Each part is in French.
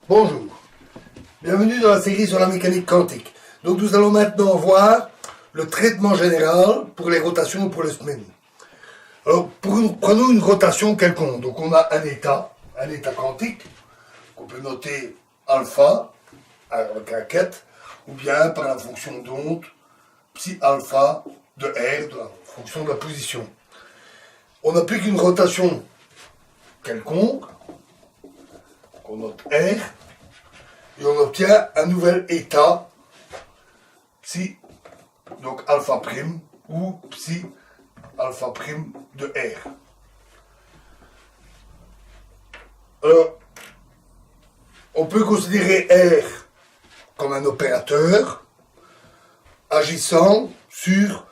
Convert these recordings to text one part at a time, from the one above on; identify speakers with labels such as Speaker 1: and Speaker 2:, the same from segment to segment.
Speaker 1: Bonjour, bienvenue dans la série sur la mécanique quantique. Donc nous allons maintenant voir le traitement général pour les rotations pour le spin. Alors prenons une rotation quelconque. Donc on a un état quantique, qu'on peut noter alpha avec un ket, ou bien par la fonction d'onde psi alpha de R, de la fonction de la position. On applique une rotation quelconque, qu'on note R, et on obtient un nouvel état psi, donc alpha prime, ou psi alpha prime de R. Alors, on peut considérer R comme un opérateur agissant sur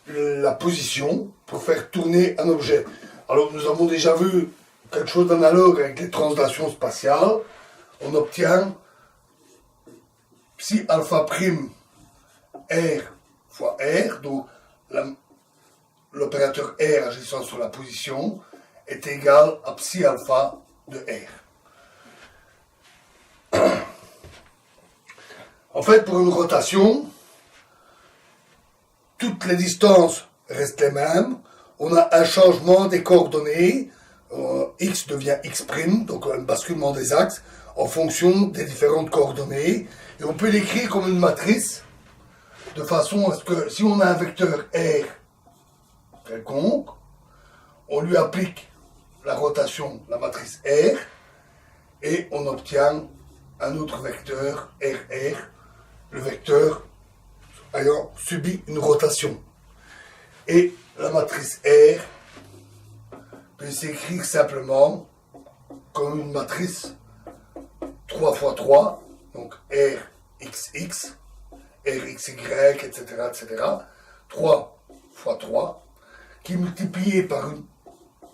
Speaker 1: la position pour faire tourner un objet. Alors, nous avons déjà vu quelque chose d'analogue avec les translations spatiales. On obtient psi alpha prime R fois R, donc l'opérateur R agissant sur la position est égal à psi alpha de R. En fait, pour une rotation, toutes les distances restent les mêmes. On a un changement des coordonnées. X devient X', donc un basculement des axes en fonction des différentes coordonnées. Et on peut l'écrire comme une matrice de façon à ce que si on a un vecteur R quelconque, on lui applique la rotation, la matrice R, et on obtient un autre vecteur RR, le vecteur ayant subi une rotation. Et la matrice R peut s'écrire simplement comme une matrice 3 x 3, donc RXX, RXY, etc., etc., 3 x 3, qui multiplié par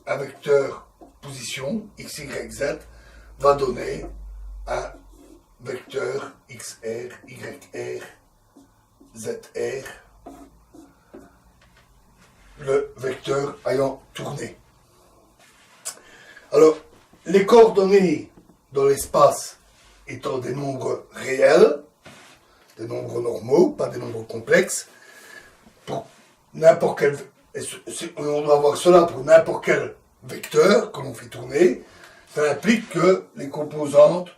Speaker 1: un vecteur position, XYZ, va donner un vecteur XR, YR, ZR, le vecteur ayant tourné. Alors, les coordonnées dans l'espace étant des nombres réels, des nombres normaux, pas des nombres complexes, pour n'importe quel, on doit avoir cela pour n'importe quel vecteur que l'on fait tourner, ça implique que les composantes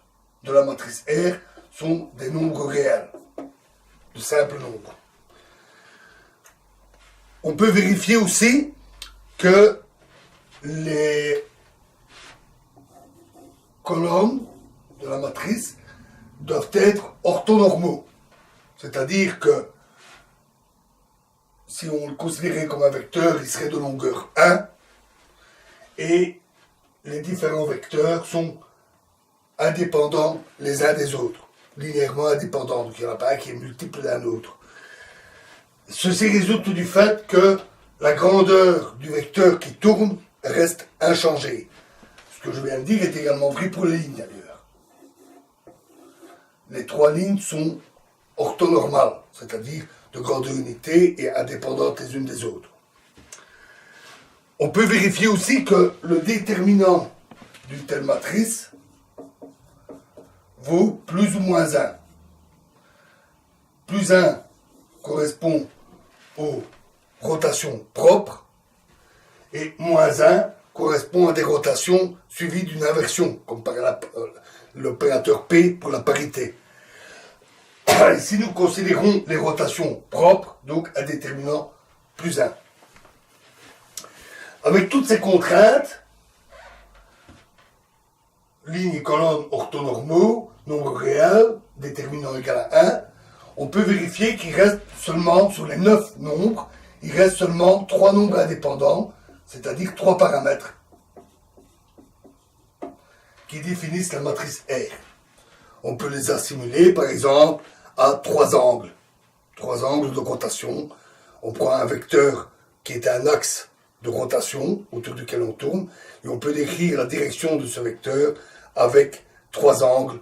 Speaker 1: de la matrice R sont des nombres réels, de simples nombres. On peut vérifier aussi que les colonnes de la matrice doivent être orthonormaux. C'est-à-dire que si on le considérait comme un vecteur, il serait de longueur 1 et les différents vecteurs sont indépendants les uns des autres, linéairement indépendants, donc il n'y en a pas un qui est multiple d'un autre. Ceci résulte du fait que la grandeur du vecteur qui tourne reste inchangée. Ce que je viens de dire est également vrai pour les lignes d'ailleurs. Les trois lignes sont orthonormales, c'est-à-dire de grandeur unité et indépendantes les unes des autres. On peut vérifier aussi que le déterminant d'une telle matrice vaut plus ou moins 1. Plus 1 correspond aux rotations propres et moins 1 correspond à des rotations suivies d'une inversion, comme par l'opérateur P pour la parité. Si nous considérons les rotations propres, donc un déterminant plus 1. Avec toutes ces contraintes, lignes et colonnes orthonormaux, nombre réel, déterminant égal à 1, on peut vérifier qu'il reste seulement, sur les 9 nombres, il reste seulement 3 nombres indépendants, c'est-à-dire 3 paramètres, qui définissent la matrice R. On peut les assimiler, par exemple, à 3 angles. 3 angles de rotation. On prend un vecteur qui est un axe de rotation autour duquel on tourne, et on peut décrire la direction de ce vecteur avec 3 angles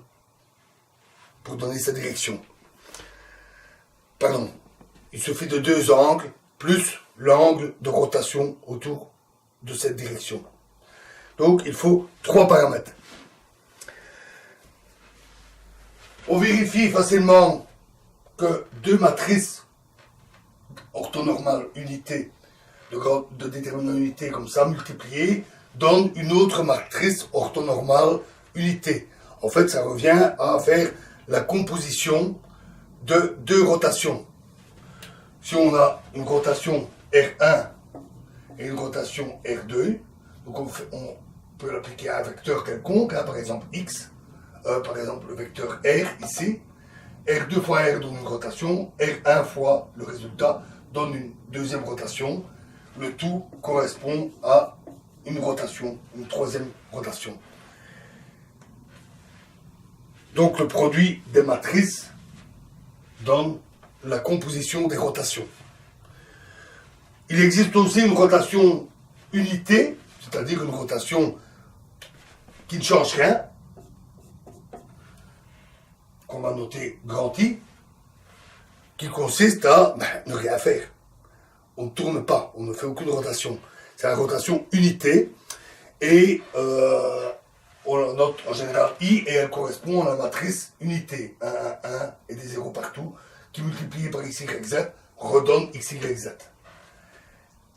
Speaker 1: pour donner sa direction. Pardon, il suffit de 2 angles plus l'angle de rotation autour de cette direction. Donc il faut 3 paramètres. On vérifie facilement que deux matrices orthonormales unités de déterminant unité comme ça multipliées donnent une autre matrice orthonormale unité. En fait, ça revient à faire la composition de deux rotations. Si on a une rotation R1 et une rotation R2, donc on peut l'appliquer à un vecteur quelconque, hein, par exemple X, par exemple le vecteur R ici, R2 fois R donne une rotation, R1 fois le résultat donne une deuxième rotation, le tout correspond à une rotation, une troisième rotation. Donc le produit des matrices donne la composition des rotations. Il existe aussi une rotation unité, c'est-à-dire une rotation qui ne change rien, qu'on va noter grand I, qui consiste à ne rien faire. On ne tourne pas, on ne fait aucune rotation. C'est la rotation unité, et on la note en général I, et elle correspond à la matrice unité, 1, 1, 1, et des zéros partout, qui multiplié par x, y, z, redonne x, y, z.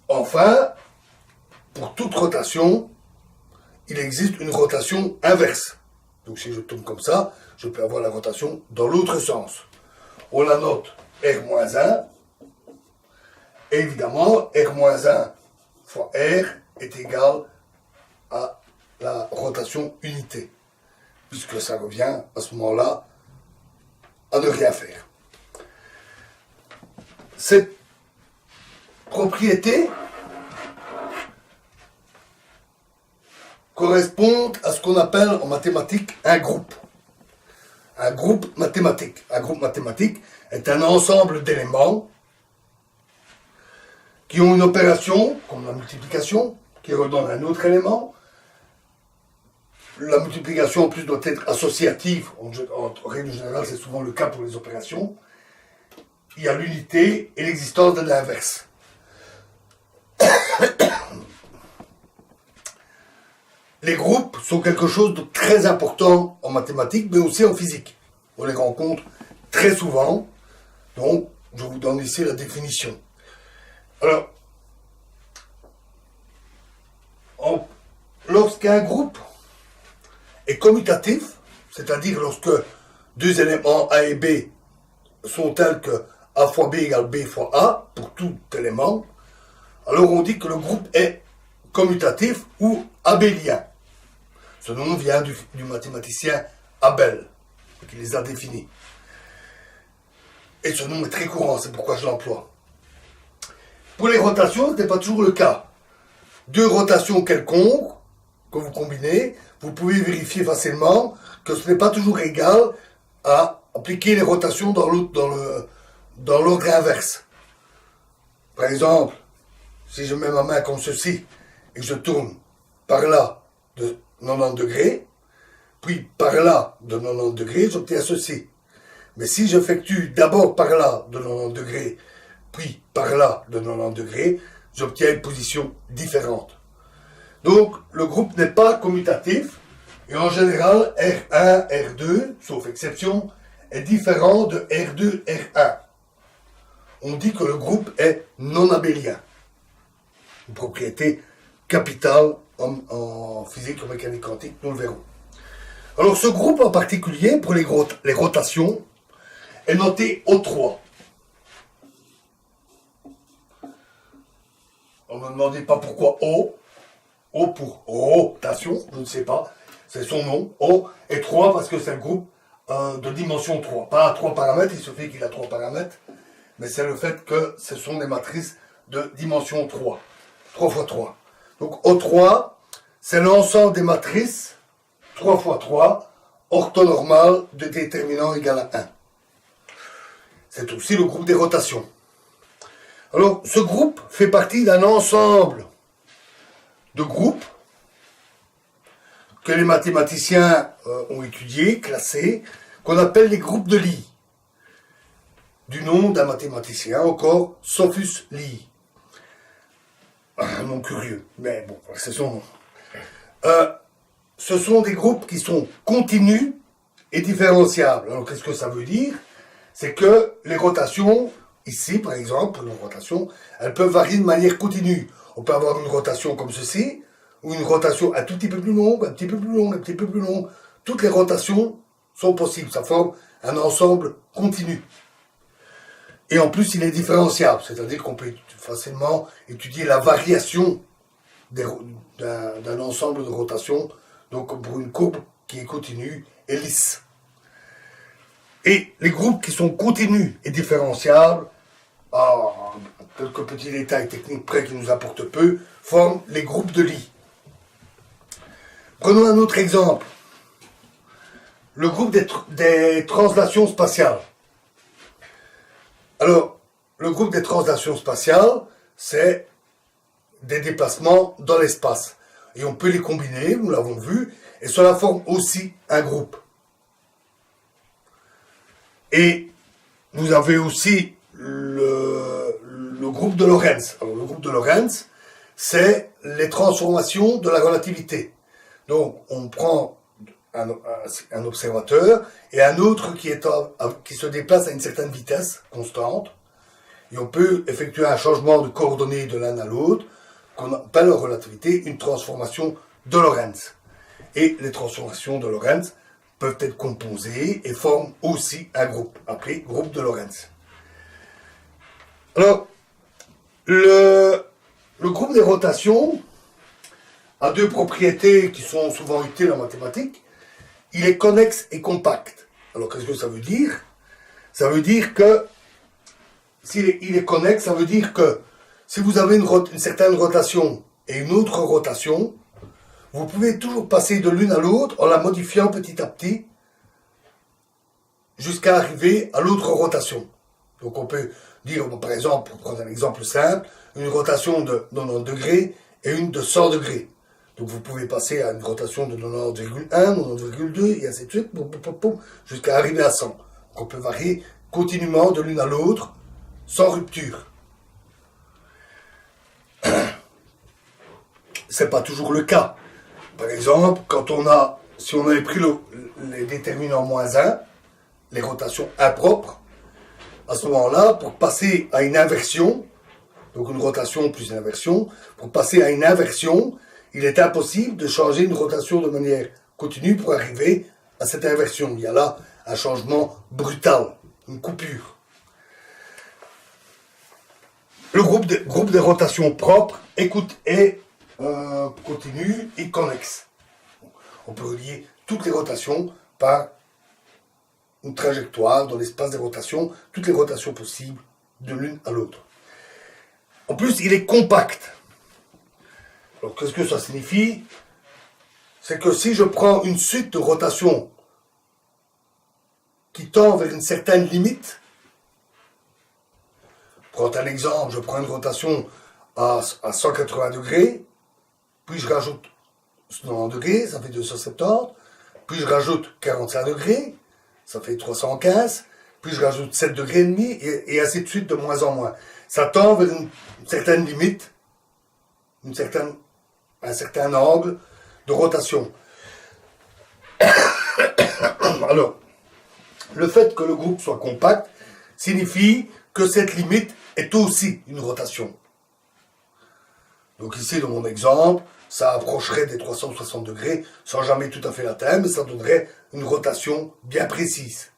Speaker 1: Enfin, pour toute rotation, il existe une rotation inverse. Donc si je tourne comme ça, je peux avoir la rotation dans l'autre sens. On la note R-1, et évidemment, R-1 fois R est égal à la rotation unité, puisque ça revient à ce moment-là à ne rien faire. Cette propriété correspond à ce qu'on appelle en mathématiques un groupe. Un groupe mathématique. Un groupe mathématique est un ensemble d'éléments qui ont une opération, comme la multiplication, qui redonne un autre élément. La multiplication en plus doit être associative. En règle générale, c'est souvent le cas pour les opérations. Il y a l'unité et l'existence de l'inverse. Les groupes sont quelque chose de très important en mathématiques, mais aussi en physique. On les rencontre très souvent, donc je vous donne ici la définition. Alors, lorsqu'un groupe est commutatif, c'est-à-dire lorsque deux éléments A et B sont tels que A fois B égale B fois A, pour tout élément, alors on dit que le groupe est commutatif ou abélien. Ce nom vient du mathématicien Abel, qui les a définis. Et ce nom est très courant, c'est pourquoi je l'emploie. Pour les rotations, ce n'est pas toujours le cas. Deux rotations quelconques, que vous combinez, vous pouvez vérifier facilement que ce n'est pas toujours égal à appliquer les rotations dans l'ordre inverse. Par exemple, si je mets ma main comme ceci et que je tourne par là de 90 degrés, puis par là de 90 degrés, j'obtiens ceci. Mais si j'effectue d'abord par là de 90 degrés, puis par là de 90 degrés, j'obtiens une position différente. Donc, le groupe n'est pas commutatif, et en général, R1, R2, sauf exception, est différent de R2, R1. On dit que le groupe est non abélien. Une propriété capitale en physique, en mécanique quantique, nous le verrons. Alors, ce groupe en particulier, pour les rotations, est noté O3. On ne me demandait pas pourquoi O. O pour rotation, je ne sais pas. C'est son nom. O et 3 parce que c'est le groupe de dimension 3. Pas à 3 paramètres, il se fait qu'il a 3 paramètres. Mais c'est le fait que ce sont des matrices de dimension 3. 3 fois 3. Donc O3, c'est l'ensemble des matrices 3 fois 3 orthonormales de déterminant égal à 1. C'est aussi le groupe des rotations. Alors, ce groupe fait partie d'un ensemble de groupes que les mathématiciens ont étudiés, classés, qu'on appelle les groupes de Lie. Du nom d'un mathématicien encore, Sophus Lie. Un nom curieux, mais bon, c'est son nom. Ce sont des groupes qui sont continus est différenciable. Alors qu'est-ce que ça veut dire? C'est que les rotations, ici par exemple, une rotation, elles peuvent varier de manière continue. On peut avoir une rotation comme ceci, ou une rotation un tout petit peu plus longue, un petit peu plus longue, un petit peu plus longue. Toutes les rotations sont possibles, ça forme un ensemble continu. Et en plus, il est différenciable, c'est-à-dire qu'on peut facilement étudier la variation d'un ensemble de rotations, donc pour une courbe qui est continue et lisse. Et les groupes qui sont continus et différenciables, à quelques petits détails techniques près qui nous apportent peu, forment les groupes de Lie. Prenons un autre exemple. Le groupe des translations spatiales. Alors, le groupe des translations spatiales, c'est des déplacements dans l'espace. Et on peut les combiner, nous l'avons vu, et cela forme aussi un groupe. Et vous avez aussi le groupe de Lorentz. Alors, le groupe de Lorentz, c'est les transformations de la relativité. Donc, on prend un observateur et un autre qui se déplace à une certaine vitesse constante. Et on peut effectuer un changement de coordonnées de l'un à l'autre, qu'on appelle en relativité une transformation de Lorentz. Et les transformations de Lorentz peuvent être composées et forment aussi un groupe, appelé groupe de Lorentz. Alors, le groupe des rotations a deux propriétés qui sont souvent utiles en mathématiques. Il est connexe et compact. Alors, qu'est-ce que ça veut dire? Ça veut dire que, s'il est connexe, ça veut dire que si vous avez une certaine rotation et une autre rotation, vous pouvez toujours passer de l'une à l'autre en la modifiant petit à petit jusqu'à arriver à l'autre rotation. Donc, on peut dire, par exemple, pour prendre un exemple simple, une rotation de 90 degrés et une de 100 degrés. Donc vous pouvez passer à une rotation de 90,1, 90,2 et ainsi de suite, jusqu'à arriver à 100. Donc on peut varier continuellement de l'une à l'autre, sans rupture. C'est pas toujours le cas. Par exemple, si on avait pris les déterminants -1, les rotations impropres, à ce moment-là, pour passer à une inversion, donc une rotation plus une inversion, pour passer à une inversion, il est impossible de changer une rotation de manière continue pour arriver à cette inversion. Il y a là un changement brutal, une coupure. Le groupe des rotations propres est continu et connexe. On peut relier toutes les rotations par une trajectoire dans l'espace des rotations, toutes les rotations possibles de l'une à l'autre. En plus, il est compact. Alors, qu'est-ce que ça signifie? C'est que si je prends une suite de rotations qui tend vers une certaine limite, prends un exemple, je prends une rotation à 180 degrés, puis je rajoute 90 degrés, ça fait 270, puis je rajoute 45 degrés, ça fait 315, puis je rajoute 7 degrés et demi, et ainsi de suite, de moins en moins. Ça tend vers une certaine limite, un certain angle de rotation. Alors, le fait que le groupe soit compact signifie que cette limite est aussi une rotation. Donc ici, dans mon exemple, ça approcherait des 360 degrés sans jamais tout à fait l'atteindre, mais ça donnerait une rotation bien précise.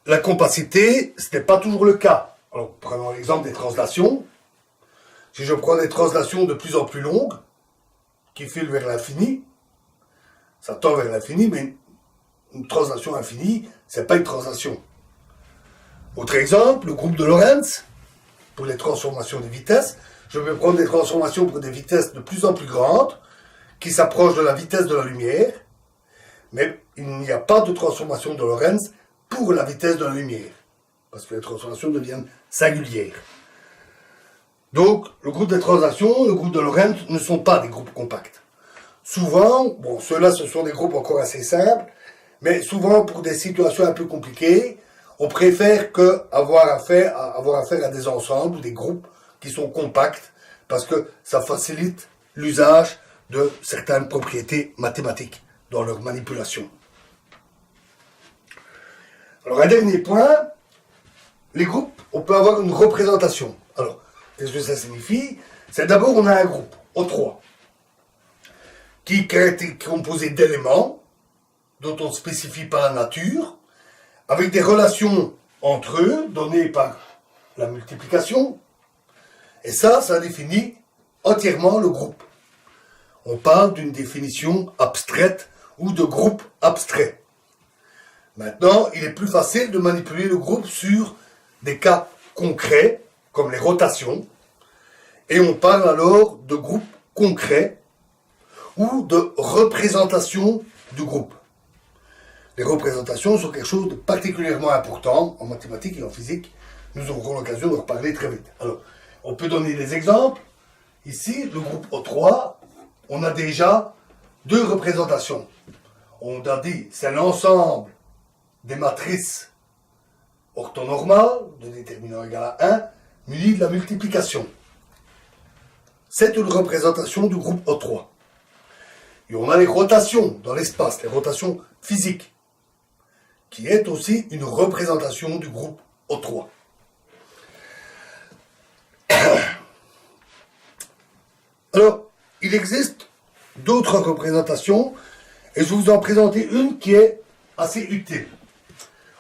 Speaker 1: La compacité, ce n'est pas toujours le cas. Alors, prenons l'exemple des translations. Si je prends des translations de plus en plus longues, qui filent vers l'infini, ça tend vers l'infini, mais une translation infinie, ce n'est pas une translation. Autre exemple, le groupe de Lorentz, pour les transformations des vitesses, je vais prendre des transformations pour des vitesses de plus en plus grandes, qui s'approchent de la vitesse de la lumière, mais il n'y a pas de transformation de Lorentz pour la vitesse de la lumière, parce que les transformations deviennent singulières. Donc, le groupe des translations, le groupe de Lorentz ne sont pas des groupes compacts. Souvent, ceux-là, ce sont des groupes encore assez simples, mais souvent, pour des situations un peu compliquées, on préfère avoir affaire à des ensembles ou des groupes qui sont compacts, parce que ça facilite l'usage de certaines propriétés mathématiques dans leur manipulation. Alors un dernier point, les groupes, on peut avoir une représentation. Alors, qu'est-ce que ça signifie? C'est d'abord on a un groupe, O3, qui est composé d'éléments dont on ne spécifie pas la nature, avec des relations entre eux données par la multiplication, et ça définit entièrement le groupe. On parle d'une définition abstraite ou de groupe abstrait. Maintenant, il est plus facile de manipuler le groupe sur des cas concrets, comme les rotations, et on parle alors de groupe concret ou de représentation du groupe. Les représentations sont quelque chose de particulièrement important en mathématiques et en physique. Nous aurons l'occasion de reparler très vite. Alors, on peut donner des exemples. Ici, le groupe O3, on a déjà deux représentations. On a dit, c'est l'ensemble des matrices orthonormales, de déterminant égal à 1, munies de la multiplication. C'est une représentation du groupe O3. Et on a les rotations dans l'espace, les rotations physiques, qui est aussi une représentation du groupe O3. Alors, il existe d'autres représentations, et je vais vous en présenter une qui est assez utile.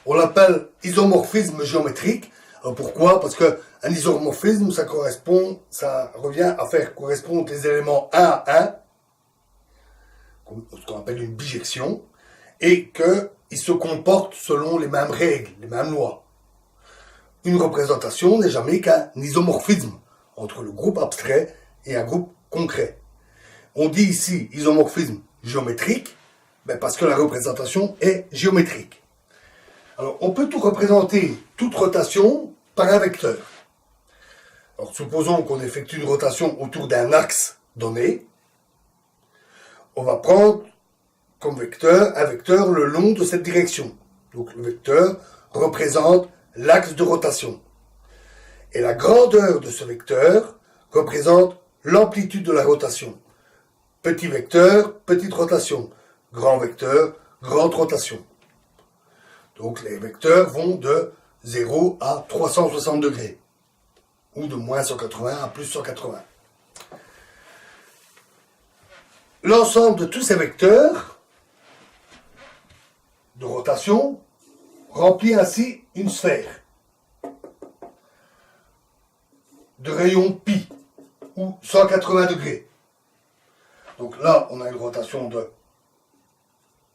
Speaker 1: On l'appelle isomorphisme géométrique. Alors pourquoi? Parce qu'un isomorphisme, ça revient à faire correspondre les éléments 1 à 1, ce qu'on appelle une bijection, et qu'ils se comportent selon les mêmes règles, les mêmes lois. Une représentation n'est jamais qu'un isomorphisme entre le groupe abstrait et un groupe concret. On dit ici isomorphisme géométrique, parce que la représentation est géométrique. Alors, on peut tout représenter, toute rotation, par un vecteur. Alors, supposons qu'on effectue une rotation autour d'un axe donné. On va prendre comme vecteur un vecteur le long de cette direction. Donc, le vecteur représente l'axe de rotation. Et la grandeur de ce vecteur représente l'amplitude de la rotation. Petit vecteur, petite rotation. Grand vecteur, grande rotation. Donc les vecteurs vont de 0 à 360 degrés. Ou de moins 180 à plus 180. L'ensemble de tous ces vecteurs de rotation remplit ainsi une sphère de rayon pi, ou 180 degrés. Donc là, on a une rotation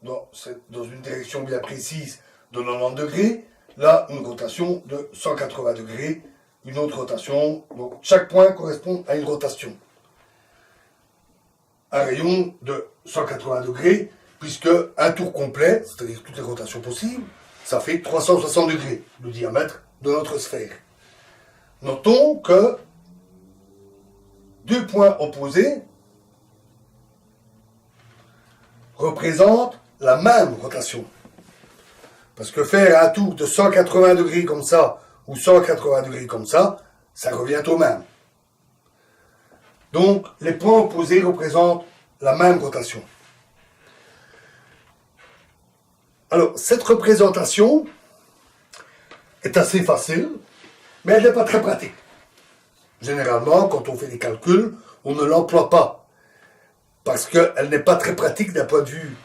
Speaker 1: dans une direction bien précise de 90 degrés. Là, une rotation de 180 degrés. Une autre rotation. Donc chaque point correspond à une rotation. Un rayon de 180 degrés, puisque un tour complet, c'est-à-dire toutes les rotations possibles, ça fait 360 degrés, le diamètre de notre sphère. Notons que deux points opposés représentent la même rotation. Parce que faire un tour de 180 degrés comme ça, ou 180 degrés comme ça revient au même. Donc, les points opposés représentent la même rotation. Alors, cette représentation est assez facile, mais elle n'est pas très pratique. Généralement, quand on fait des calculs, on ne l'emploie pas. Parce qu'elle n'est pas très pratique d'un point de vue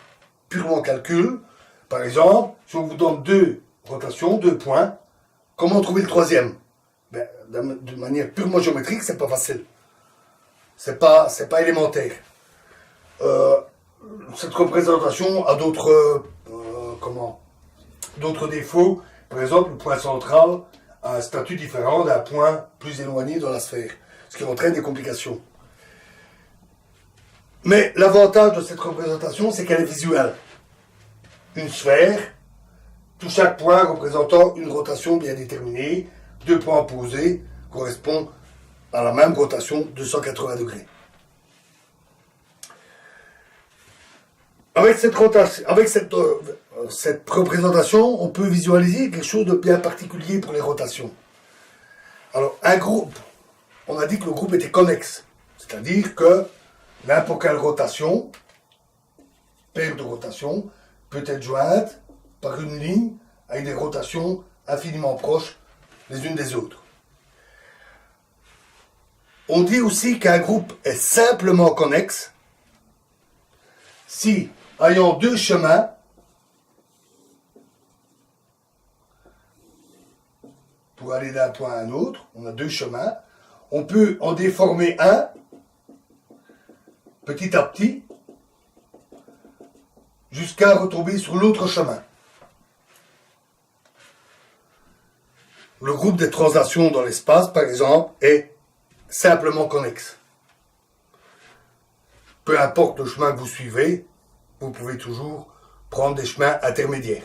Speaker 1: purement calcul. Par exemple, si on vous donne deux rotations, deux points, comment trouver le troisième? De manière purement géométrique, c'est pas facile. C'est pas élémentaire. Cette représentation a d'autres défauts. Par exemple, le point central a un statut différent d'un point plus éloigné dans la sphère, ce qui entraîne des complications. Mais l'avantage de cette représentation, c'est qu'elle est visuelle. Une sphère, chaque point représentant une rotation bien déterminée, deux points opposés correspondent à la même rotation de 180 degrés. Avec cette représentation, on peut visualiser quelque chose de bien particulier pour les rotations. Alors, un groupe, on a dit que le groupe était connexe, c'est-à-dire que n'importe quelle rotation paire de rotations peut être jointe par une ligne avec des rotations infiniment proches les unes des autres. On dit aussi qu'un groupe est simplement connexe si, ayant deux chemins, pour aller d'un point à un autre, on a deux chemins, on peut en déformer un petit à petit jusqu'à retomber sur l'autre chemin. Le groupe des translations dans l'espace, par exemple, est simplement connexe. Peu importe le chemin que vous suivez, vous pouvez toujours prendre des chemins intermédiaires.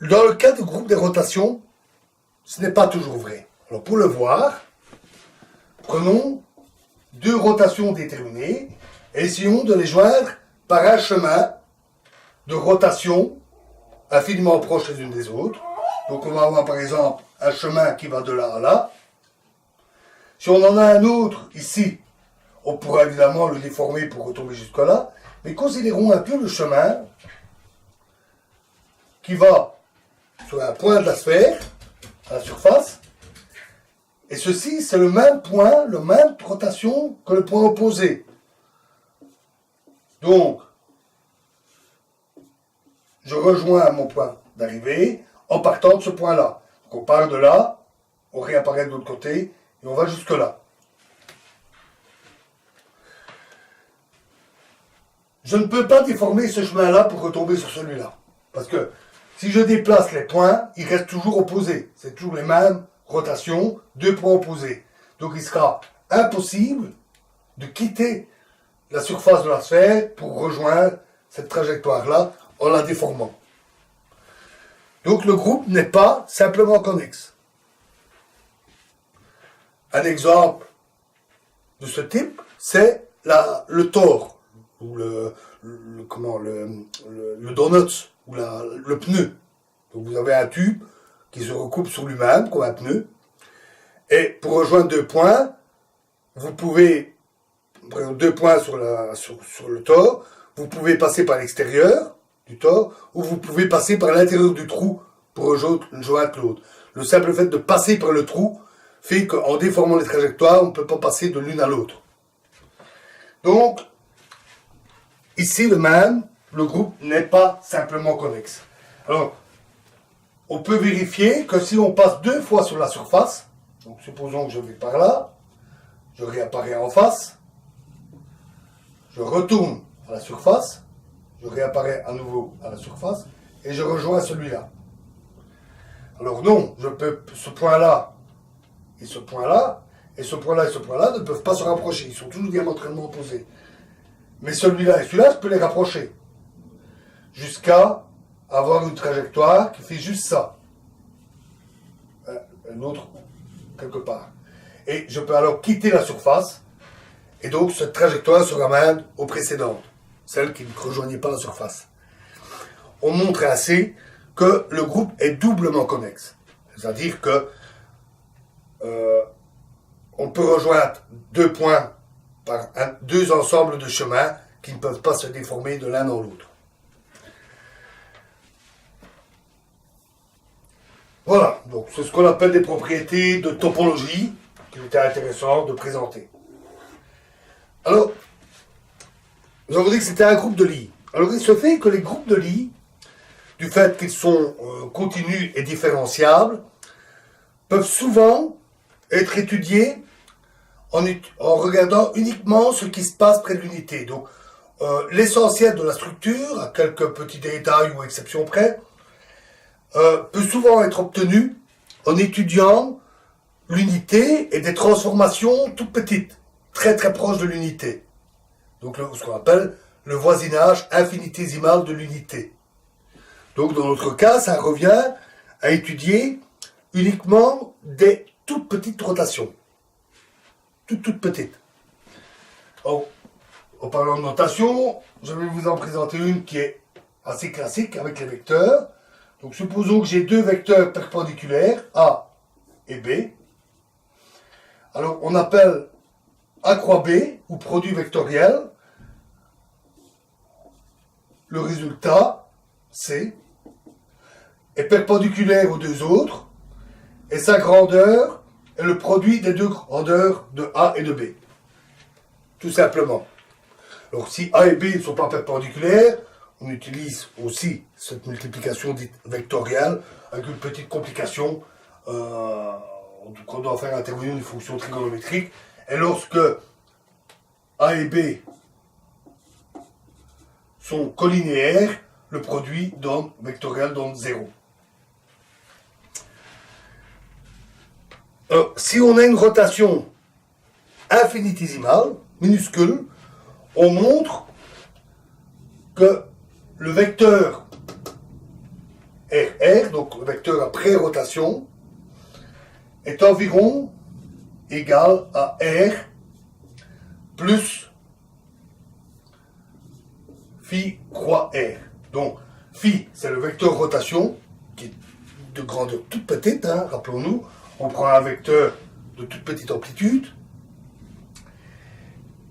Speaker 1: Dans le cas du groupe des rotations, ce n'est pas toujours vrai. Alors pour le voir, prenons deux rotations déterminées et essayons de les joindre par un chemin de rotation infiniment proches les unes des autres. Donc on va avoir par exemple un chemin qui va de là à là. Si on en a un autre ici, on pourra évidemment le déformer pour retomber jusque là, mais considérons un peu le chemin qui va sur un point de la sphère, à la surface, et ceci c'est le même point, la même rotation que le point opposé. Donc, je rejoins mon point d'arrivée en partant de ce point-là. Donc on part de là, on réapparaît de l'autre côté, et on va jusque là. Je ne peux pas déformer ce chemin-là pour retomber sur celui-là. Parce que si je déplace les points, ils restent toujours opposés. C'est toujours les mêmes rotations, deux points opposés. Donc il sera impossible de quitter la surface de la sphère pour rejoindre cette trajectoire-là en la déformant. Donc le groupe n'est pas simplement connexe. Un exemple de ce type, c'est le tore, ou le donut, ou le pneu. Donc vous avez un tube qui se recoupe sur lui-même, comme un pneu, et pour rejoindre deux points, vous pouvez, deux points sur le tore, vous pouvez passer par l'extérieur du tore, ou vous pouvez passer par l'intérieur du trou pour rejoindre l'autre. Le simple fait de passer par le trou fait qu'en déformant les trajectoires, on ne peut pas passer de l'une à l'autre. Donc, ici le groupe n'est pas simplement connexe. Alors, on peut vérifier que si on passe deux fois sur la surface, donc supposons que je vais par là, je réapparais en face, je retourne à la surface, je réapparais à nouveau à la surface, et je rejoins celui-là. Alors non, ce point-là, et ce point-là, et ce point-là et ce point-là ne peuvent pas se rapprocher, ils sont toujours diamétralement opposés. Mais celui-là et celui-là, je peux les rapprocher. Jusqu'à avoir une trajectoire qui fait juste ça. Un autre, quelque part. Et je peux alors quitter la surface, et donc cette trajectoire se ramène aux précédentes, celles qui ne rejoignaient pas la surface. On montre ainsi que le groupe est doublement connexe. C'est-à-dire que on peut rejoindre deux points par deux ensembles de chemins qui ne peuvent pas se déformer de l'un dans l'autre. Voilà, donc c'est ce qu'on appelle des propriétés de topologie qu'il était intéressant de présenter. Alors, nous avons dit que c'était un groupe de Lie. Alors il se fait que les groupes de Lie, du fait qu'ils sont continus et différenciables, peuvent souvent être étudiés en regardant uniquement ce qui se passe près de l'unité. Donc, l'essentiel de la structure, à quelques petits détails ou exceptions près, peut souvent être obtenu en étudiant l'unité et des transformations toutes petites, très très proches de l'unité. Donc, ce qu'on appelle le voisinage infinitésimal de l'unité. Donc, dans notre cas, ça revient à étudier uniquement des toutes petites rotations. Toutes petites. En parlant de notation, je vais vous en présenter une qui est assez classique avec les vecteurs. Donc supposons que j'ai deux vecteurs perpendiculaires, A et B. Alors on appelle A croix B, ou produit vectoriel, le résultat, C, est perpendiculaire aux deux autres, et sa grandeur est le produit des deux grandeurs de A et de B. Tout simplement. Alors si A et B ne sont pas perpendiculaires, on utilise aussi cette multiplication dite vectorielle avec une petite complication. On doit faire intervenir une fonction trigonométrique. Et lorsque A et B sont collinéaires, le produit vectoriel donne 0. Si on a une rotation infinitésimale, minuscule, on montre que le vecteur RR, donc le vecteur à pré-rotation, est environ égal à R plus phi croix R. Donc, phi, c'est le vecteur rotation, qui est de grandeur toute petite, hein, rappelons-nous. On prend un vecteur de toute petite amplitude.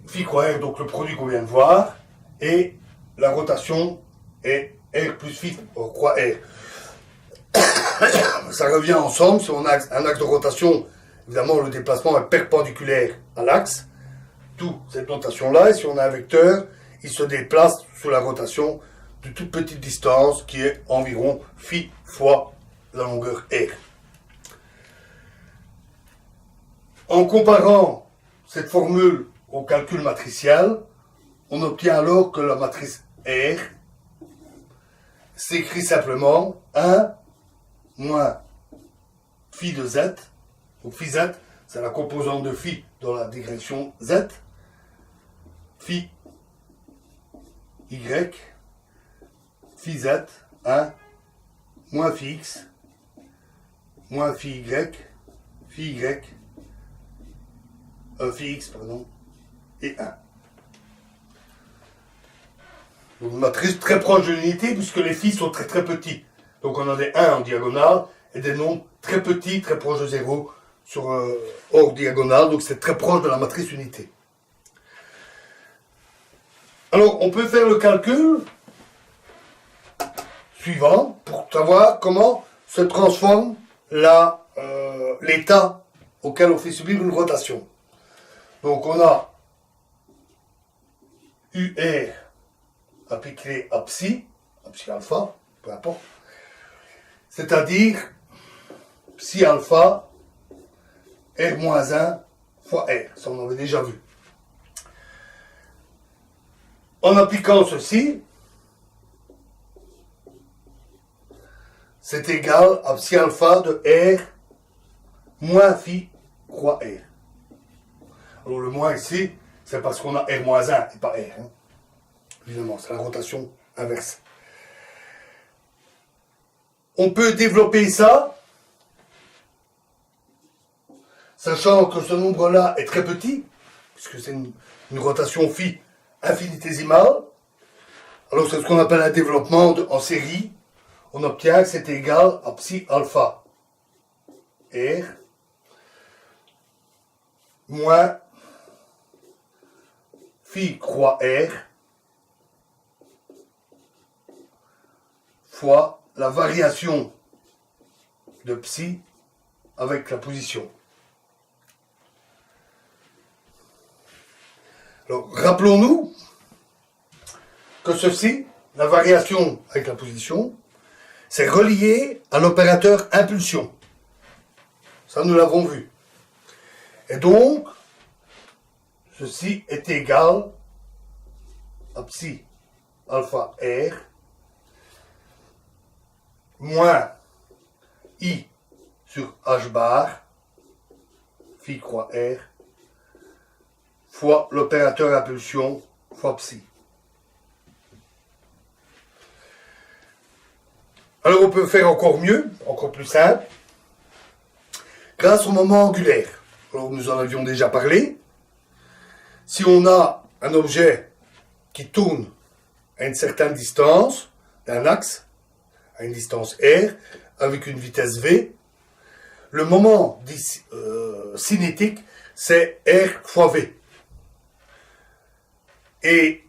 Speaker 1: Phi croix R, donc le produit qu'on vient de voir. Et la rotation est R plus phi croix R. Ça revient ensemble. Si on a un axe de rotation, évidemment, le déplacement est perpendiculaire à l'axe. D'où cette notation-là. Et si on a un vecteur, il se déplace sous la rotation de toute petite distance qui est environ phi fois la longueur R. En comparant cette formule au calcul matriciel, on obtient alors que la matrice R s'écrit simplement 1 moins phi de z. Donc phi z, c'est la composante de phi dans la direction z. Phi y, phi z, 1, moins phi x, moins phi y, phi x, pardon, et 1. Donc une matrice très proche de l'unité puisque les phi sont très très petits. Donc on a des 1 en diagonale et des nombres très petits, très proches de 0 hors diagonale. Donc c'est très proche de la matrice unité. Alors on peut faire le calcul suivant pour savoir comment se transforme l'état auquel on fait subir une rotation. Donc on a UR appliqué à psi alpha, peu importe, c'est-à-dire psi alpha R-1 fois R, ça on avait déjà vu. En appliquant ceci, c'est égal à psi alpha de R moins phi croix R. Alors le moins ici, c'est parce qu'on a R-1 et pas R. Hein. Évidemment, c'est la rotation inverse. On peut développer ça, sachant que ce nombre-là est très petit, puisque c'est une rotation phi infinitésimale. Alors c'est ce qu'on appelle un développement en série. On obtient que c'est égal à psi alpha R moins phi croix R fois la variation de psi avec la position. Alors, rappelons-nous que ceci, la variation avec la position, c'est relié à l'opérateur impulsion. Ça, nous l'avons vu. Et donc, ceci est égal à psi alpha R moins I sur H bar phi croix R fois l'opérateur impulsion fois psi. Alors on peut faire encore mieux, encore plus simple, grâce au moment angulaire. Alors nous en avions déjà parlé. Si on a un objet qui tourne à une certaine distance, d'un axe, à une distance R, avec une vitesse V, le moment cinétique, c'est R fois V. Et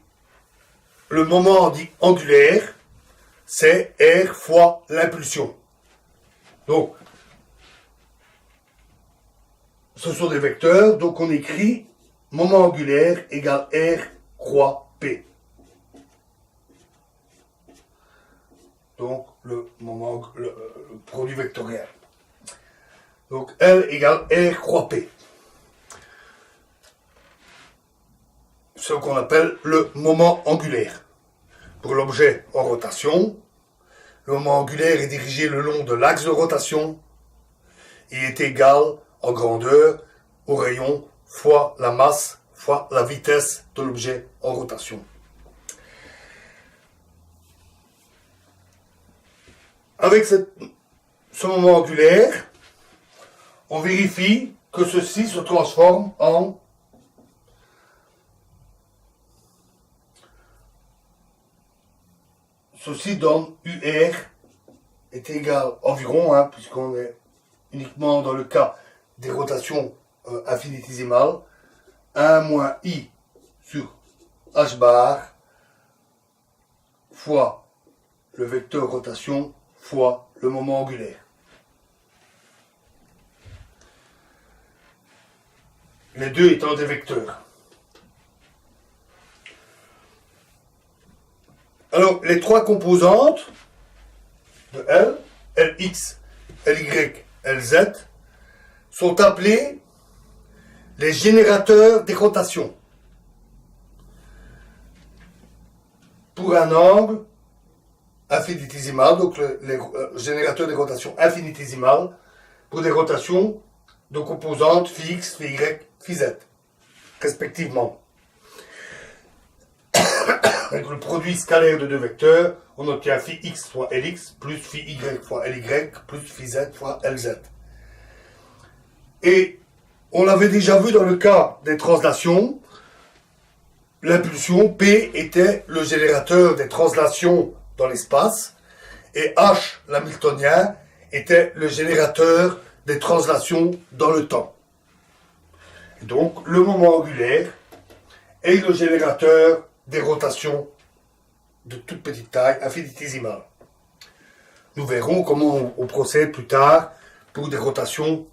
Speaker 1: le moment dit angulaire, c'est R fois l'impulsion. Donc, ce sont des vecteurs, donc on écrit moment angulaire égale R croix P. Donc, le produit vectoriel. Donc, L égale R croix P. Ce qu'on appelle le moment angulaire. Pour l'objet en rotation, le moment angulaire est dirigé le long de l'axe de rotation et est égal en grandeur au rayon fois la masse fois la vitesse de l'objet en rotation. Avec ce moment angulaire, on vérifie que ceci se transforme en ceci donne UR est égal environ, puisqu'on est uniquement dans le cas des rotations infinitésimales, 1 moins I sur H bar fois le vecteur rotation fois le moment angulaire. Les deux étant des vecteurs. Alors, les trois composantes de L, Lx, Ly, Lz, sont appelées les générateurs des rotations. Pour un angle infinitésimal, donc les générateurs des rotations infinitésimales, pour des rotations de composantes phi x, phi y, phi z, respectivement. Avec le produit scalaire de deux vecteurs, on obtient phi x fois Lx plus phi y fois Ly plus phi z fois Lz. Et on l'avait déjà vu dans le cas des translations, l'impulsion P était le générateur des translations dans l'espace et H, l'hamiltonien, était le générateur des translations dans le temps. Et donc, le moment angulaire est le générateur des rotations de toute petite taille, infinitésimale. Nous verrons comment on procède plus tard pour des rotations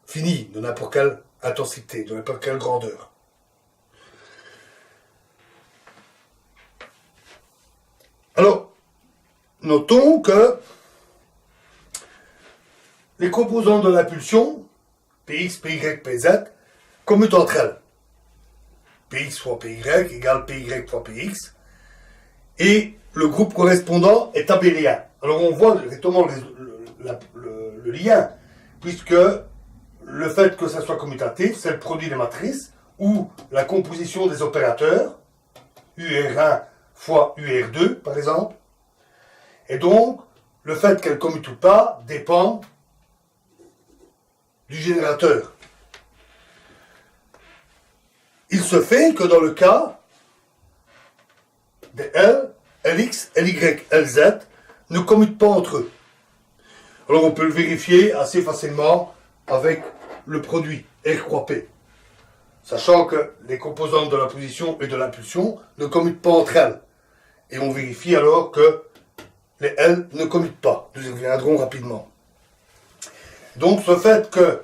Speaker 1: finies, de n'importe quelle intensité, de n'importe quelle grandeur. Alors, notons que les composantes de l'impulsion, Px, Py, Pz, commutent entre elles. Px fois Py égale Py fois Px. Et le groupe correspondant est abélien. Alors on voit directement le lien, puisque le fait que ça soit commutatif, c'est le produit des matrices, ou la composition des opérateurs, UR1 fois UR2 par exemple. Et donc, le fait qu'elle commute ou pas dépend du générateur. Il se fait que dans le cas des L, Lx, Ly, Lz ne commutent pas entre eux. Alors on peut le vérifier assez facilement avec le produit R croix P. Sachant que les composantes de la position et de l'impulsion ne commutent pas entre elles. Et on vérifie alors que les L ne commutent pas. Nous y reviendrons rapidement. Donc ce fait que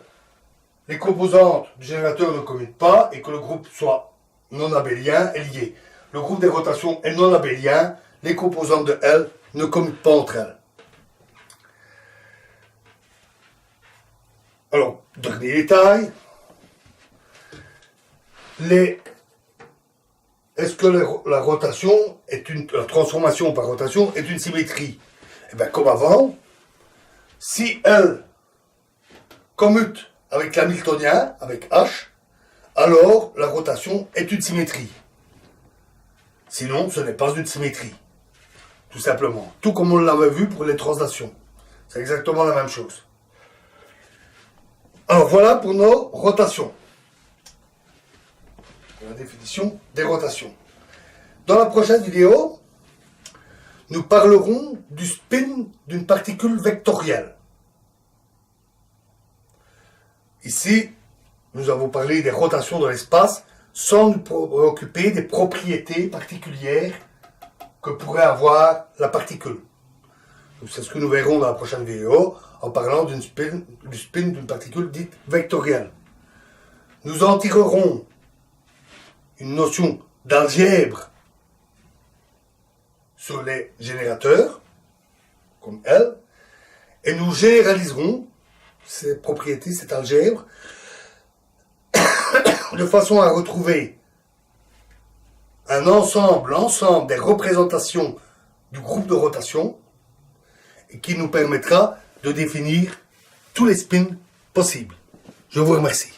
Speaker 1: les composantes du générateur ne commutent pas et que le groupe soit non abélien est lié. Le groupe des rotations est non abélien, les composantes de L ne commutent pas entre elles. Alors, dernier détail. Est-ce que la rotation la transformation par rotation est une symétrie? Eh bien, comme avant, si L commute avec l'hamiltonien, avec H, alors la rotation est une symétrie. Sinon, ce n'est pas une symétrie. Tout simplement. Tout comme on l'avait vu pour les translations. C'est exactement la même chose. Alors voilà pour nos rotations. La définition des rotations. Dans la prochaine vidéo, nous parlerons du spin d'une particule vectorielle. Ici, nous avons parlé des rotations dans l'espace sans nous préoccuper des propriétés particulières que pourrait avoir la particule. C'est ce que nous verrons dans la prochaine vidéo en parlant du spin d'une particule dite vectorielle. Nous en tirerons une notion d'algèbre sur les générateurs, comme L, et nous généraliserons ces propriétés, cette algèbre, de façon à retrouver l'ensemble des représentations du groupe de rotation, et qui nous permettra de définir tous les spins possibles. Je vous remercie.